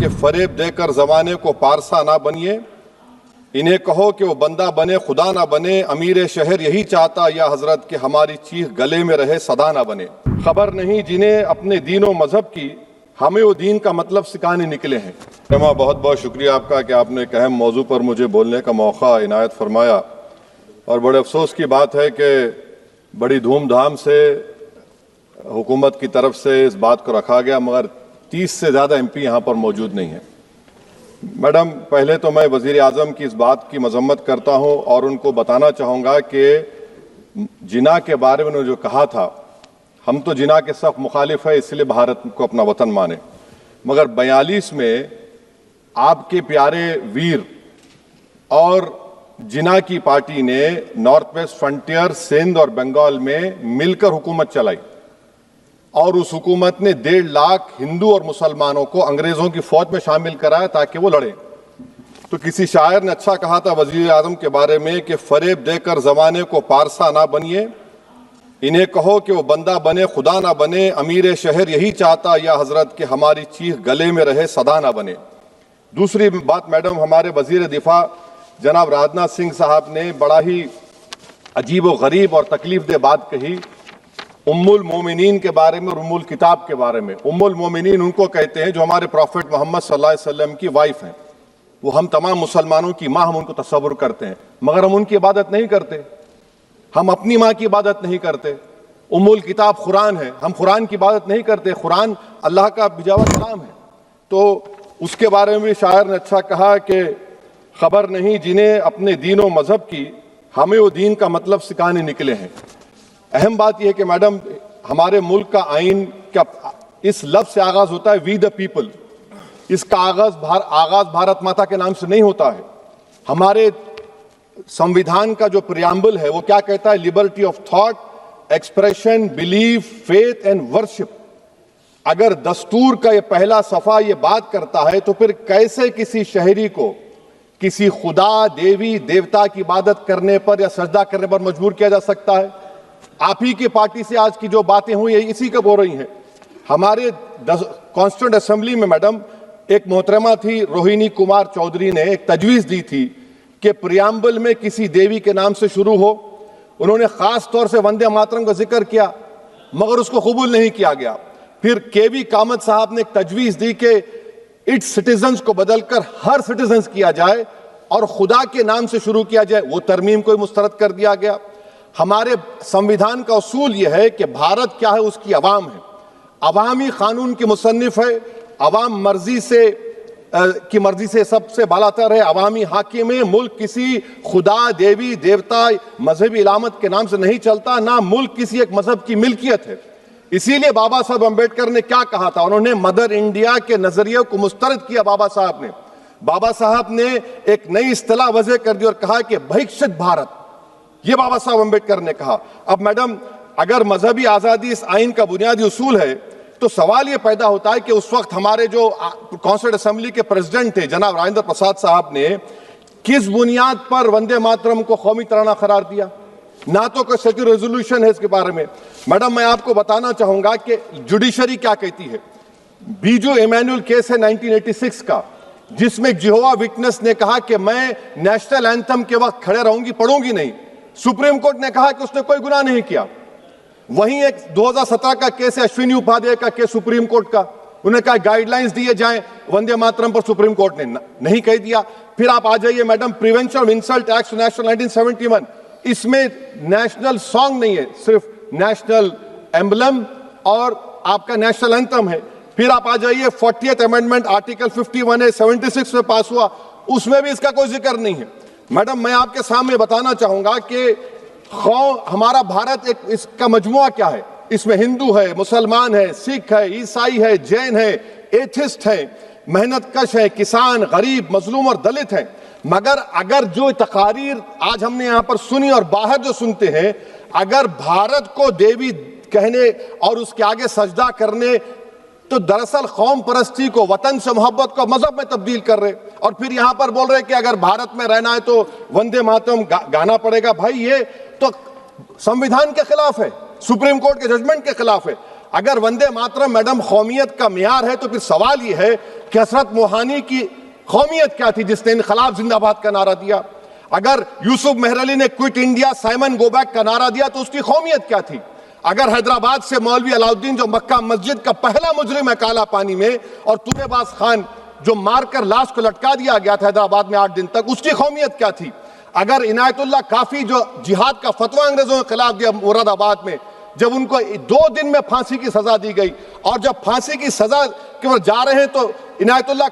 कि फरेब देकर जमाने को पारसा ना बनिए, इन्हें कहो कि वो बंदा बने खुदा ना बने, अमीर शहर यही चाहता या हजरत कि हमारी चीख गले में रहे सदा ना बने। खबर नहीं जिन्हें अपने दीन व मजहब की, हमें वो दीन का मतलब सिखाने निकले हैं। बहुत बहुत शुक्रिया आपका कि आपने एक अहम मौजू पर मुझे बोलने का मौका इनायत फरमाया। और बड़े अफसोस की बात है कि बड़ी धूमधाम से हुकूमत की तरफ से इस बात को रखा गया, मगर 30 से ज़्यादा MP यहाँ पर मौजूद नहीं है। मैडम, पहले तो मैं वज़ीर आज़म की इस बात की मजम्मत करता हूँ और उनको बताना चाहूँगा कि जिना के बारे में उन्होंने जो कहा था, हम तो जिना के सख्त मुखालिफ है, इसलिए भारत को अपना वतन माने, मगर 42 में आपके प्यारे वीर और जिना की पार्टी ने नॉर्थ वेस्ट फ्रंटियर, सिंध और बंगाल में मिलकर हुकूमत चलाई और उस हुकूमत ने 1.5 लाख हिंदू और मुसलमानों को अंग्रेजों की फौज में शामिल कराया ताकि वो लड़े। तो किसी शायर ने अच्छा कहा था वजीर आजम के बारे में कि फरेब देकर जमाने को पारसा ना बनिए, इन्हें कहो कि वो बंदा बने खुदा ना बने, अमीर शहर यही चाहता या हजरत कि हमारी चीख गले में रहे सदा ना बने। दूसरी बात मैडम, हमारे वजीर दिफा जनाब राजनाथ सिंह साहब ने बड़ा ही अजीब व गरीब और तकलीफ दे बात कही उम्मुल मोमिनीन के बारे में और उम्मुल किताब के बारे में। उम्मुल मोमिनीन उनको कहते हैं जो हमारे प्रॉफिट मोहम्मद सल्लल्लाहु अलैहि वसल्लम की वाइफ हैं। वो हम तमाम मुसलमानों की माँ, हम उनको तस्वुर करते हैं, मगर हम उनकी इबादत नहीं करते, हम अपनी माँ की इबादत नहीं करते। उम्मुल किताब कुरान है, हम कुरान की इबादत नहीं करते, कुरान अल्लाह का भिजावा कलाम है। तो उसके बारे में शायर ने अच्छा कहा कि खबर नहीं जिन्हें अपने दीन व मजहब की, हमें वो दीन का मतलब सिखाने निकले हैं। अहम बात यह है कि मैडम, हमारे मुल्क का आइन क्या इस लफ्ज से आगाज होता है, वी द पीपल। इसका आगाज भारत माता के नाम से नहीं होता है। हमारे संविधान का जो प्रियम्बल है वो क्या कहता है? Liberty of thought, expression, belief, faith and worship. अगर दस्तूर का ये पहला सफा ये बात करता है तो फिर कैसे किसी शहरी को किसी खुदा, देवी, देवता की इबादत करने पर या सजदा करने पर मजबूर किया जा सकता है? आप ही की पार्टी से आज की जो बातें हुई है इसी का बोल रही हैं। हमारे कॉन्स्टिट्यूंट असेंबली में मैडम एक मोहतरमा थी रोहिणी कुमार चौधरी ने एक तजवीज दी थी कि प्रियम्बल में किसी देवी के नाम से शुरू हो। उन्होंने खास तौर से वंदे मातरम का जिक्र किया, मगर उसको कबूल नहीं किया गया। फिर KV कामत साहब ने एक तजवीज दी कि इट्स सिटीजन्स को बदलकर हर सिटीजन्स किया जाए और खुदा के नाम से शुरू किया जाए, वो तरमीम को मुस्तरद कर दिया गया। हमारे संविधान का उसूल यह है कि भारत क्या है, उसकी अवाम है, अवामी कानून की मुसन्निफ है, अवाम की मर्जी से सबसे बालातर है, अवामी हाकिम है। मुल्क किसी खुदा, देवी, देवता, मजहबी इलामत के नाम से नहीं चलता, ना मुल्क किसी एक मजहब की मिल्कियत है। इसीलिए बाबा साहब अम्बेडकर ने क्या कहा था? उन्होंने मदर इंडिया के नजरिए को मुस्तरद किया। बाबा साहब ने एक नई इस्तिलाह वजह कर दी और कहा कि भैक्षित भारत, ये बाबा साहब अम्बेडकर ने कहा। अब मैडम, अगर मजहबी आजादी इस आइन का बुनियादी उसूल है तो सवाल यह पैदा होता है कि उस वक्त हमारे जो कॉन्स्टिट्यूंट असेंबली के प्रेसिडेंट थे जनाब राजेंद्र प्रसाद साहब ने किस बुनियाद पर वंदे मातरम को कौमी तराना करार दिया? ना तो कोई सेक्युलर रेजोल्यूशन है इसके बारे में। मैडम, मैं आपको बताना चाहूंगा कि जुडिशरी क्या कहती है। बीजू इमैनुअल केस है 1986 का, जिसमें जिहोवा विटनेस ने कहा कि मैं नेशनल एंथम के वक्त खड़े रहूंगी, पढ़ूंगी नहीं। सुप्रीम कोर्ट ने कहा कि उसने कोई गुनाह नहीं किया। वहीं एक 2017 का केस है अश्विनी उपाध्याय का केस सुप्रीम कोर्ट का, उन्हें कहा गाइडलाइंस दिए जाएं वंदे मातरम पर, सुप्रीम कोर्ट ने नहीं कह दिया। फिर आप आ जाइए madam, prevention of insult act national 1971, इसमें नेशनल सॉन्ग नहीं है, सिर्फ नेशनल एम्बलम और आपका नेशनल एंथम है। फिर आप आ जाइए 40th अमेंडमेंट आर्टिकल 51A 76 में पास हुआ, उसमें भी इसका कोई जिक्र नहीं है। मैडम, मैं आपके सामने बताना चाहूंगा कि हमारा भारत एक इसका मजमुआ क्या है। इसमें हिंदू है, मुसलमान है, सिख है, ईसाई है, जैन है, एथिस्ट है, मेहनतकश है, किसान, गरीब, मजलूम और दलित है। मगर अगर जो तकारीर आज हमने यहां पर सुनी और बाहर जो सुनते हैं, अगर भारत को देवी कहने और उसके आगे सजदा करने, तो दरअसल कौम परस्ती को, वतन से मोहब्बत को मजहब में तब्दील कर रहे, और फिर यहां पर बोल रहे कि अगर भारत में रहना है तो वंदे मातरम गाना पड़ेगा। भाई, ये तो संविधान के खिलाफ है, सुप्रीम कोर्ट के जजमेंट के खिलाफ है। अगर वंदे मातरम मैडम कौमियत का मियार है तो फिर सवाल यह है कि हजरत मोहानी की कौमियत क्या थी जिसने इनकलाब जिंदाबाद का नारा दिया? अगर यूसुफ मेहरली ने quit India Simon go back का नारा दिया तो उसकी कौमियत क्या थी? अगर हैदराबाद से मौलवी अलाउद्दीन जो मक्का मस्जिद का पहला मुजरिम है काला पानी में, और तूरेबाज खान जो मारकर लाश को लटका दिया गया था हैदराबाद में 8 दिन तक, उसकी कौमियत क्या थी? अगर इनायतुल्लाह काफी जो जिहाद का फतवा अंग्रेजों के खिलाफ दिया मुरादाबाद में, जब उनको 2 दिन में फांसी की सजा दी गई, और जब फांसी की सजा के बाद जा रहे हैं तो इनायतुल्लाह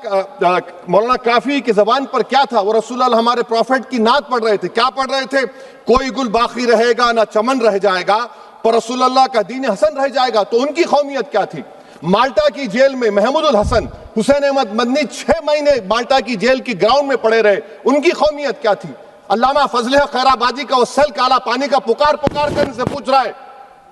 मौलाना काफी की जबान पर क्या था? वो रसूलुल्लाह हमारे प्रॉफिट की नात पढ़ रहे थे। क्या पढ़ रहे थे? कोई गुल बाकी रहेगा ना चमन रह जाएगा, पर रसूलुल्लाह का दीन हसन रह जाएगा। तो उनकी कौमियत क्या थी? माल्टा की जेल में महमूदुल हसन, हुसैन अहमद मदनी 6 महीने माल्टा की जेल की ग्राउंड में पड़े रहे, उनकी कौमियत क्या थी? अल्लामा फजल खैराबादी का वो सेल काला पानी का पुकार कर से पूछ रहा है,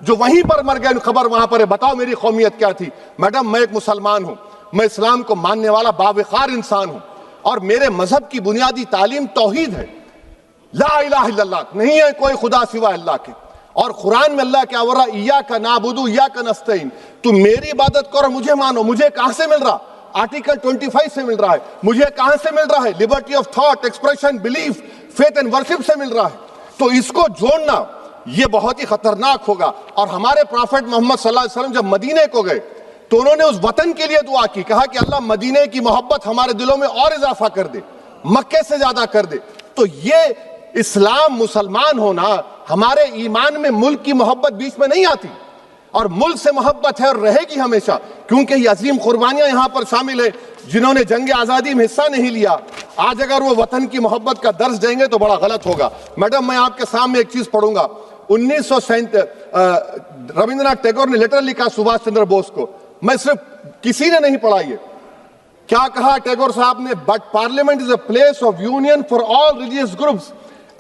जो वहीं पर मर गए, खबर वहां पर है, बताओ मेरी कौमियत क्या थी? मैडम, मैं एक मुसलमान हूं, मैं इस्लाम को मानने वाला बावकार इंसान हूं, और मेरे मजहब की बुनियादी तालीम तौहीद है, ला इलाहा इल्लल्लाह, नहीं है कोई खुदा सिवा अल्लाह के। और कुरान में अल्लाह क्या बोल रहा? इय्याका नाबुदु इय्याका नस्तईन, तुम मेरी इबादत करो, मुझे मानो। मुझे कहां से मिल रहा? आर्टिकल 25 से मिल रहा है। मुझे कहां से मिल रहा है? Liberty of thought, expression, belief, faith and worship से मिल रहा है। तो इसको जोड़ना ये बहुत ही खतरनाक होगा। और हमारे प्रॉफिट मोहम्मद सल्लल्लाहु अलैहि वसल्लम जब मदीने को गए तो उन्होंने उस वतन के लिए दुआ की, कहा कि अल्लाह मदीने की मोहब्बत हमारे दिलों में और इजाफा कर दे, मक्के से ज्यादा कर दे। तो ये इस्लाम, मुसलमान होना, हमारे ईमान में मुल्क की मोहब्बत बीच में नहीं आती, और मुल्क से मोहब्बत है और रहेगी हमेशा, क्योंकि ये अजीम कुर्बानियां यहां पर शामिल है जिन्होंने जंग आजादी में हिस्सा नहीं लिया। आज अगर वो वतन की मोहब्बत का दर्ज देंगे तो बड़ा गलत होगा। मैडम, मैं आपके सामने एक चीज पढ़ूंगा। 1937 रविंद्रनाथ टैगोर ने लेटर लिखा सुभाष चंद्र बोस को। मैं सिर्फ, किसी ने नहीं पढ़ा ये। क्या कहा टैगोर साहब ने? But parliament is a place of union for all religious groups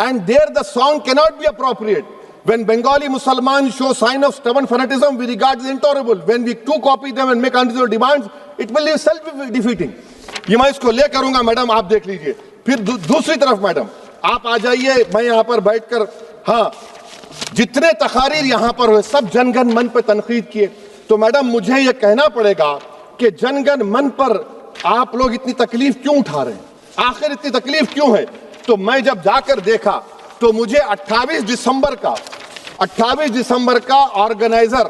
and there the song cannot be appropriate. When Bengali Muslims show sign of stubborn fanatism, we regard it intolerable. When we too copy them and make unreasonable demands, it will be self-defeating. ये मैं इसको ले करूंगा madam, आप देख लीजिए। फिर दूसरी तरफ मैडम आप आ जाइए, मैं यहाँ पर बैठकर, हाँ, जितने तकारीर यहाँ पर हुए सब जनगण मन पर तनकीद किए। तो मैडम मुझे ये कहना पड़ेगा कि जनगण मन पर आप लोग इतनी तकलीफ क्यों उठा रहे हैं? आखिर इतनी तकलीफ क्यों है? तो मैं जब जाकर देखा तो मुझे 28 दिसंबर का ऑर्गेनाइजर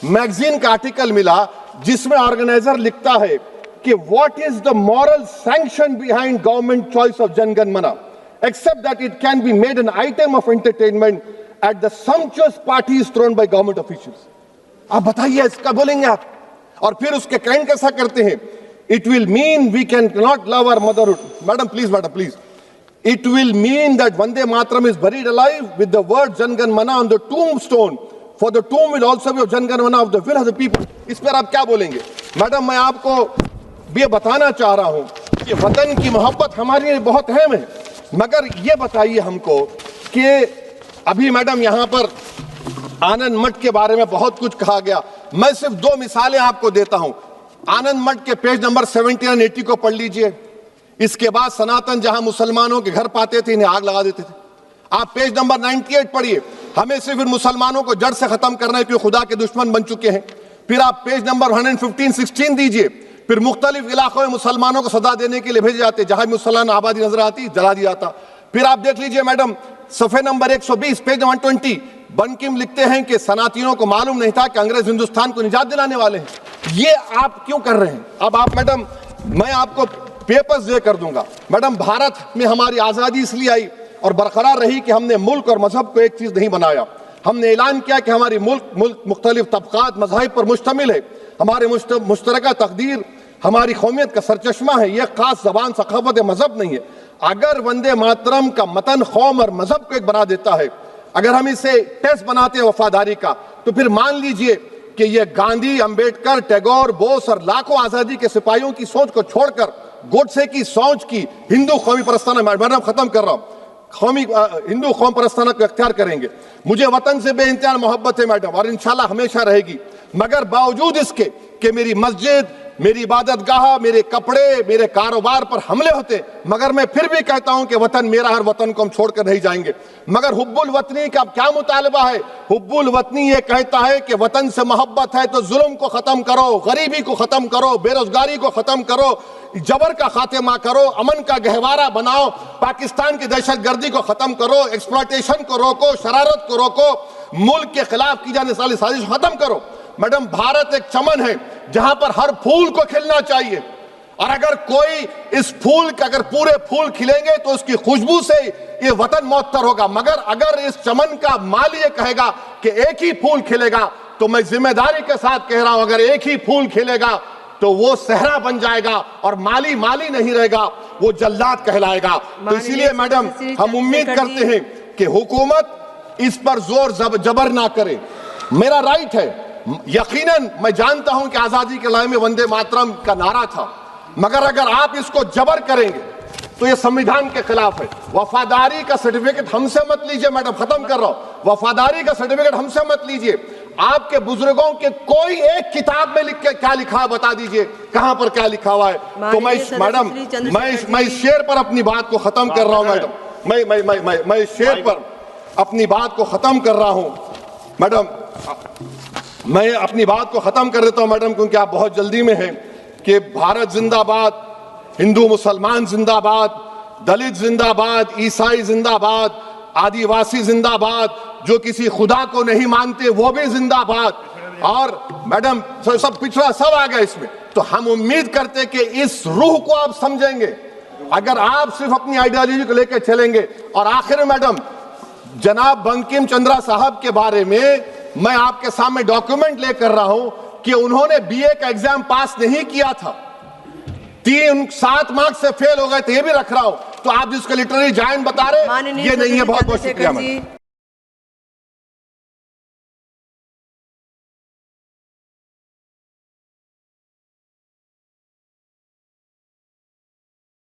मैगजीन का आर्टिकल मिला, जिसमें ऑर्गेनाइजर लिखता है कि what is the moral sanction behind government choice of Jana Gana Mana except that it can be made an item of entertainment at the sumptuous parties thrown by government officials. आप बताइए, इसका बोलेंगे आप? और फिर उसके कैंड कैसा करते हैं? It will mean we can not love our motherhood. Madam please, it will mean that Vande Mataram is buried alive with the word Jan Gan Mana on the tombstone, for the tomb will also be of Jan Gan Mana of the will of the people. इस पर आप क्या बोलेंगे? Madam, मैं आपको ये बताना चाह रहा हूं कि वतन की मोहब्बत हमारे लिए बहुत अहम है, मगर ये बताइए हमको कि अभी मैडम यहाँ पर आनंद मठ के बारे में बहुत कुछ कहा गया। मैं सिर्फ 2 मिसालें आपको देता हूं। आनंद मठ के पेज नंबर 70 और 80 को पढ़ लीजिए। इसके बाद सनातन जहां मुसलमानों के घर पाते थे, इन्हें आग लगा देते थे। आप पेज नंबर 98 पढ़िए। हमें सिर्फ इन मुसलमानों को जड़ से खत्म करना है क्योंकि खुदा के दुश्मन बन चुके हैं। फिर आप पेज नंबर 115-16 दीजिए। फिर मुख्तलिफ इलाकों में मुसलमानों को सदा देने के लिए भेजे जाते, जहां मुसलमान आबादी नजर आती जला दिया जाता। फिर आप देख लीजिए मैडम, सफे नंबर 120 पेज 120, बंकिम लिखते हैं कि सनातियों को मालूम नहीं था कि अंग्रेज हिंदुस्तान को निजात दिलाने वाले हैं। ये आप क्यों कर रहे हैं? अब आप मैडम, मैं आपको पेपर्स दे कर दूंगा। मैडम, भारत में हमारी आजादी इसलिए आई और बरकरार रही कि हमने मुल्क और मजहब को एक चीज नहीं बनाया। हमने ऐलान किया कि हमारी मुल्क मुख्तलिफ तबकात मज़ाहिब पर मुश्तमिल है। हमारे मुश्तरका तकदीर हमारी कौमियत का सरचश्मा है। यह खास जबान, सखावत, मजहब नहीं है। अगर वंदे मातरम का मतन कौम और मजहब को एक बना देता है, अगर हम इसे टेस्ट बनाते हैं वफादारी का, तो फिर मान लीजिए कि यह गांधी, अंबेडकर, टैगोर, बोस और लाखों आजादी के सिपाहियों की सोच को छोड़कर गोडसे की सोच की हिंदू कौमी परस्ताना, मैडम खत्म कर रहा हूं, कौमी हिंदू कौम परस्ताना को अख्तियार करेंगे। मुझे वतन से बेइंतहा मोहब्बत है मैडम, और इंशाल्लाह हमेशा रहेगी। मगर बावजूद इसके कि मेरी मस्जिद, मेरी इबादतगाह, मेरे कपड़े, मेरे कारोबार पर हमले होते, मगर मैं फिर भी कहता हूं कि वतन मेरा, हर वतन को हम छोड़कर नहीं जाएंगे। मगर हुब्बुल वतनी का क्या मुतालबा है? हुब्बुल वतनी ये कहता है कि वतन से मोहब्बत है तो जुल्म को खत्म करो, गरीबी को खत्म करो, बेरोजगारी को खत्म करो, जबर का खात्मा करो, अमन का गहवारा बनाओ, पाकिस्तान की दहशतगर्दी को खत्म करो, एक्सप्लॉयटेशन को रोको, शरारत को रोको, मुल्क के खिलाफ की जाने वाली साजिश खत्म करो। मैडम, भारत एक चमन है जहां पर हर फूल को खिलना चाहिए, और अगर कोई इस फूल के अगर पूरे फूल खिलेंगे तो उसकी खुशबू से ये वतन मौतर होगा। मगर अगर इस चमन का माली ये कहेगा कि एक ही फूल खिलेगा, तो मैं जिम्मेदारी के साथ कह रहा हूं, अगर एक ही फूल खिलेगा तो वो सहरा बन जाएगा और माली माली नहीं रहेगा, वो जल्लाद कहलाएगा। तो इसीलिए मैडम, हम उम्मीद करते हैं कि हुकूमत इस पर जोर जबर ना करे। मेरा राइट है, यकीनन मैं जानता हूं कि आजादी के लड़ाई में वंदे मातरम का नारा था, मगर अगर आप इसको जबर करेंगे तो ये संविधान के खिलाफ है। वफादारी का सर्टिफिकेट हमसे मत लीजिए मैडम, खत्म कर रहा हूं। वफादारी का सर्टिफिकेट हमसे मत लीजिए। आपके बुजुर्गों के कोई एक किताब में लिख के क्या लिखा है बता दीजिए, कहां पर क्या लिखा हुआ है। तो मैं मैडम, मैं इस शेर पर अपनी बात को खत्म कर रहा हूं मैडम, मैं इस शेर पर अपनी बात को खत्म कर रहा हूं मैडम, मैं अपनी बात को खत्म कर देता हूं मैडम, क्योंकि आप बहुत जल्दी में हैं। कि भारत जिंदाबाद, हिंदू मुसलमान जिंदाबाद, दलित जिंदाबाद, ईसाई जिंदाबाद, आदिवासी जिंदाबाद, जो किसी खुदा को नहीं मानते वो भी जिंदाबाद, और मैडम सब पिछड़ा सब आ गया इसमें। तो हम उम्मीद करते कि इस रूह को आप समझेंगे, अगर आप सिर्फ अपनी आइडियोलॉजी को लेकर चलेंगे। और आखिर में मैडम, जनाब बंकिम चंद्रा साहब के बारे में मैं आपके सामने डॉक्यूमेंट लेकर रहा हूं कि उन्होंने बीए का एग्जाम पास नहीं किया था, 7 मार्क्स से फेल हो गए थे, ये भी रख रहा हूं। तो आप जिसको लिटरेरी जायंट बता रहे, ये नहीं है। बहुत बहुत शुक्रिया मैडम।